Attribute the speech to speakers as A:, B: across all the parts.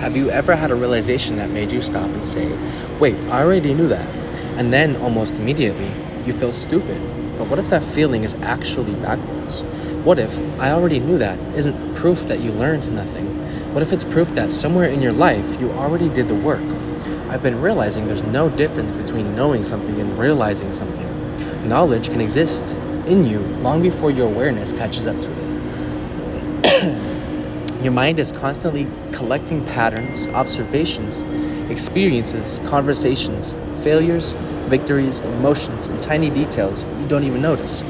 A: Have you ever had a realization that made you stop and say, wait, I already knew that? And then almost immediately, you feel stupid. But what if that feeling is actually backwards? What if I already knew that isn't proof that you learned nothing? What if it's proof that somewhere in your life you already did the work? I've been realizing there's no difference between knowing something and realizing something. Knowledge can exist in you long before your awareness catches up to it. Your mind is constantly collecting patterns, observations, experiences, conversations, failures, victories, emotions, and tiny details you don't even notice.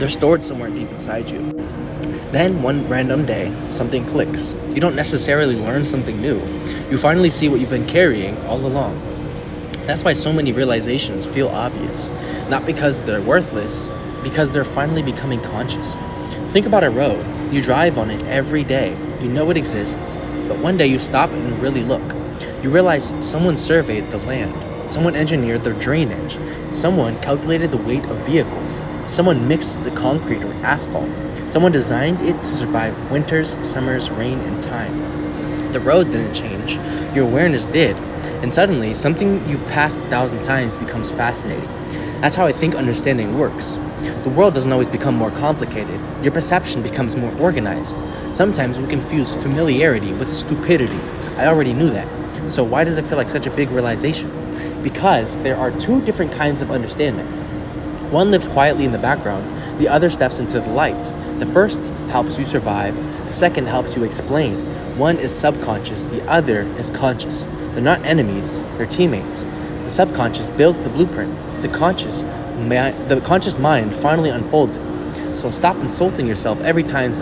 A: They're stored somewhere deep inside you. Then, one random day, something clicks. You don't necessarily learn something new. You finally see what you've been carrying all along. That's why so many realizations feel obvious. Not because they're worthless, because they're finally becoming conscious. Think about a road. You drive on it every day. You know it exists, but one day you stop and really look. You realize someone surveyed the land. Someone engineered the drainage. Someone calculated the weight of vehicles. Someone mixed the concrete or asphalt. Someone designed it to survive winters, summers, rain, and time. The road didn't change. Your awareness did. And suddenly, something you've passed 1,000 times becomes fascinating. That's how I think understanding works. The world doesn't always become more complicated. Your perception becomes more organized. Sometimes we confuse familiarity with stupidity. I already knew that. So why does it feel like such a big realization? Because there are two different kinds of understanding. One lives quietly in the background, the other steps into the light. The first helps you survive, the second helps you explain. One is subconscious, the other is conscious. They're not enemies, they're teammates. The subconscious builds the blueprint. The conscious mind finally unfolds it. So stop insulting yourself every time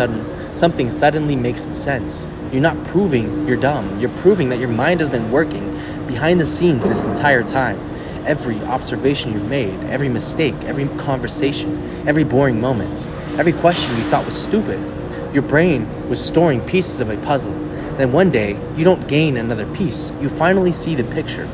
A: something suddenly makes sense. You're not proving you're dumb. You're proving that your mind has been working behind the scenes this entire time. Every observation you've made, every mistake, every conversation, every boring moment, every question you thought was stupid. Your brain was storing pieces of a puzzle. Then one day, you don't gain another piece. You finally see the picture.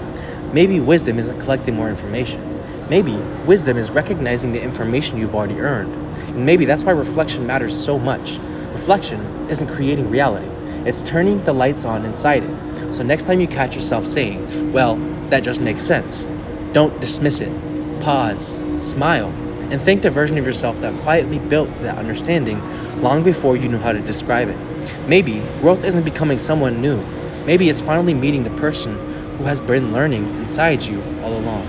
A: Maybe wisdom isn't collecting more information. Maybe wisdom is recognizing the information you've already earned. And maybe that's why reflection matters so much. Reflection isn't creating reality. It's turning the lights on inside it. So next time you catch yourself saying, well, that just makes sense, don't dismiss it. Pause, smile, and thank the version of yourself that quietly built that understanding long before you knew how to describe it. Maybe growth isn't becoming someone new. Maybe it's finally meeting the person who has been learning inside you all along.